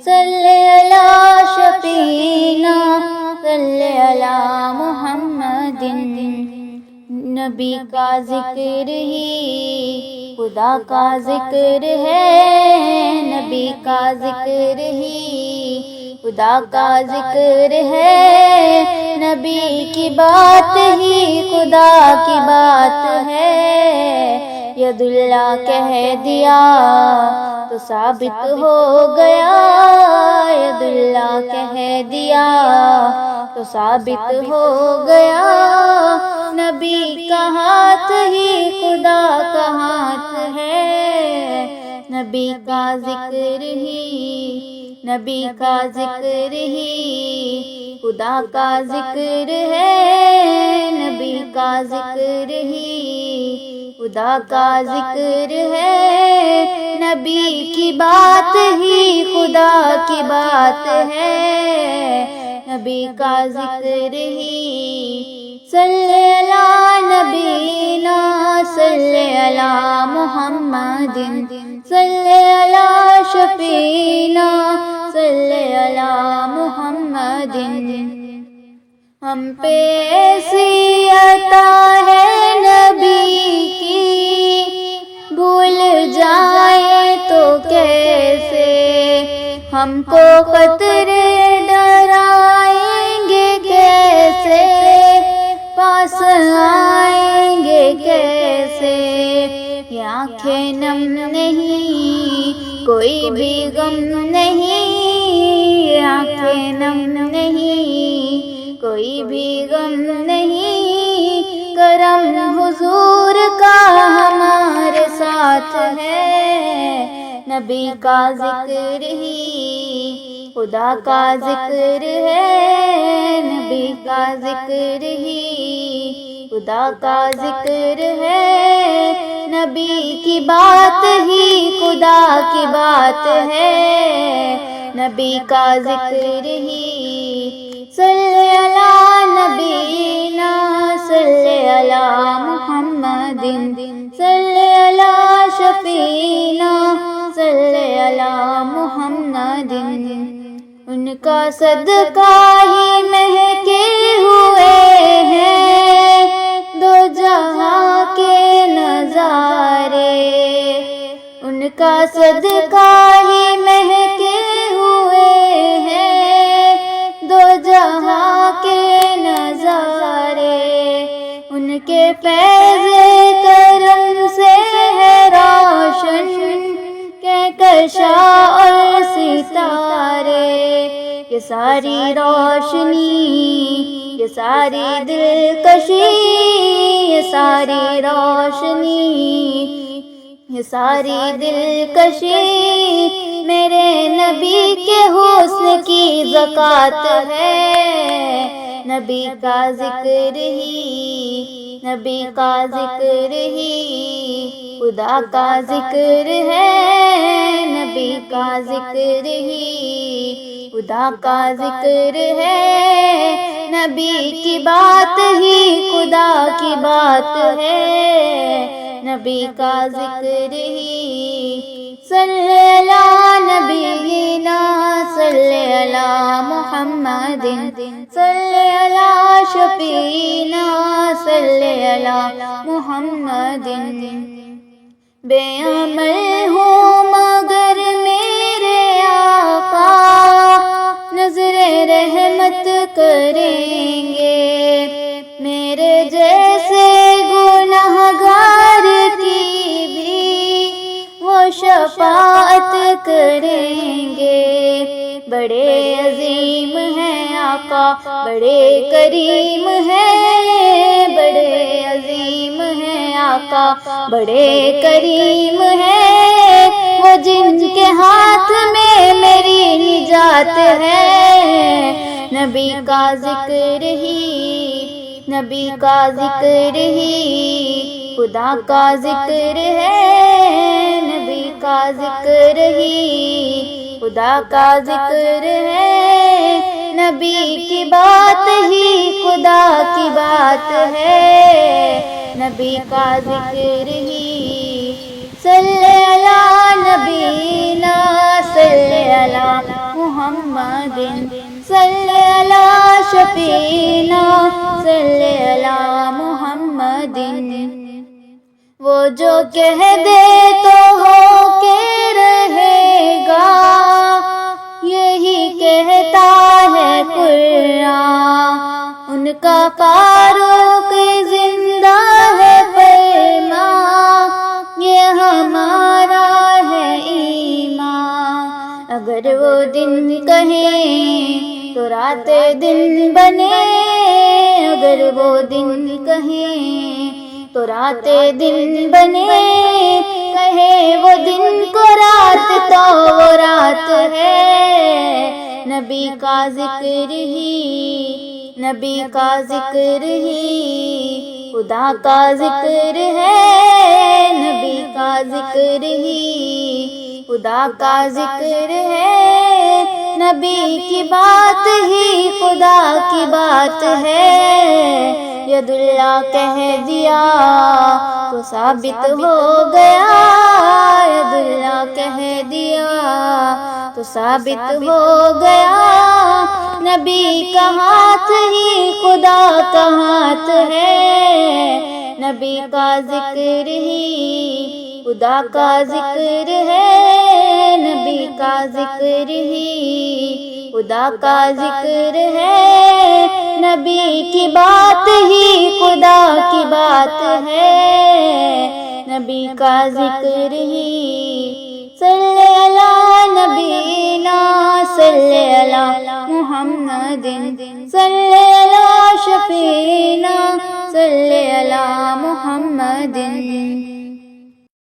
صلی علی شفیعنا صلی علی محمد. نبی کا ذکر ہی خدا کا ذکر ہے، نبی کا ذکر ہی خدا کا ذکر ہے، نبی کی بات ہی خدا کی بات ہے. ید اللہ کہہ دیا تو ثابت ہو گیا، ید اللہ کہہ دیا تو ثابت ہو گیا. نبی کا ہاتھ ہی خدا کا ہاتھ ہے، نبی کا ذکر ہی، نبی کا ذکر ہی خدا کا ذکر ہے، نبی کا ذکر ہی خدا کا ذکر ہے، نبی کی بات ہی خدا کی بات ہے، نبی کا ذکر ہی. صلی علی نبینا صلی علی محمد صلی علی شفیعنا صلی علی محمد. ہم پہ ایسی عطا ہے نبی کی، بھول جائیں تو کیسے، ہم کو قطرے ڈرائیں گے کیسے، پاس آئیں گے کیسے. یہ آنکھیں نم نہیں، کوئی بھی غم نہیں، یہ آنکھیں نم نہیں، کوئی بھی غم نہیں. کرم حضور کا ہمارے ساتھ ہے، نبی کا ذکر ہی خدا کا ذکر ہے، نبی کا ذکر ہی خدا کا ذکر ہے، نبی کی بات ہی خدا کی بات ہے، نبی کا ذکر ہی. صلی علی نبینا صلی علی محمد صلی علی شفیعنا صلی علی محمد. ان کا صدقہ ہی مہکے ہوئے ہیں دو جہاں کے نظارے، ان کا صدقہ ہی مہکے ہوئے ہیں دو جہاں کے نظارے. ان کے فیض کرم سے ہے روشن کہکشاں اور ستارے. یہ ساری روشنی، یہ ساری دلکشی، یہ ساری روشنی، یہ ساری دلکشی میرے نبی کے حسن کی زکات ہے، نبی کا ذکر ہی، نبی کا ذکر ہی خدا کا ذکر ہے، نبی کا ذکر ہی خدا کا ذکر ہے، نبی کی بات ہی خدا کی بات ہے، نبی کا ذکر ہی. صلی علی نبینا صلی علی محمد صلی علی شفیعنا صلی علی محمد. بے عمل ہوں مگر میرے آقا نظر رحمت کریں گے، میرے جیسے گنہگار کی بھی وہ شفاعت کریں گے. بڑے عظیم ہیں آقا، بڑے کریم ہیں، بڑے عظیم ہیں آقا، بڑے کریم ہیں، وہ جن کے ہاتھ میں میری نجات ہے، نبی کا ذکر ہی، نبی کا ذکر ہی خدا کا ذکر ہے، نبی کا ذکر ہی خدا کا ذکر ہے، نبی کی بات ہی خدا کی بات ہے، نبی کا ذکر ہی. صلی علی نبینا صلی علی محمد صلی علی شفیعنا صلی علی محمد وہ جو کہہ دے تو ہو کے رہے گا یہی کہتا ہے قرآن ان کا فاروق زندہ ہے فرمان یہ ہمارا ہے ایمان اگر وہ دن کہیں تو رات دن بنے اگر وہ دن کہیں تو رات دن بنے کہے وہ دن کو رات تو وہ رات ہے نبی کا ذکر ہی نبی کا ذکر ہی خدا کا ذکر ہے نبی کا ذکر ہی خدا کا ذکر ہے نبی کی بات ہی خدا کی بات ہے ید اللہ کہہ دیا تو ثابت ہو گیا ید اللہ کہہ دیا تو ثابت ہو گیا نبی کا ہاتھ ہی خدا کا ہاتھ ہے نبی کا ذکر ہی خدا کا ذکر ہے نبی کا ذکر ہی خدا کا ذکر ہے نبی کی بات ہی خدا کی بات ہے نبی کا ذکر ہی صلی علی نبینا صلی علی محمد صلی علی شفیعنا صلی علی محمد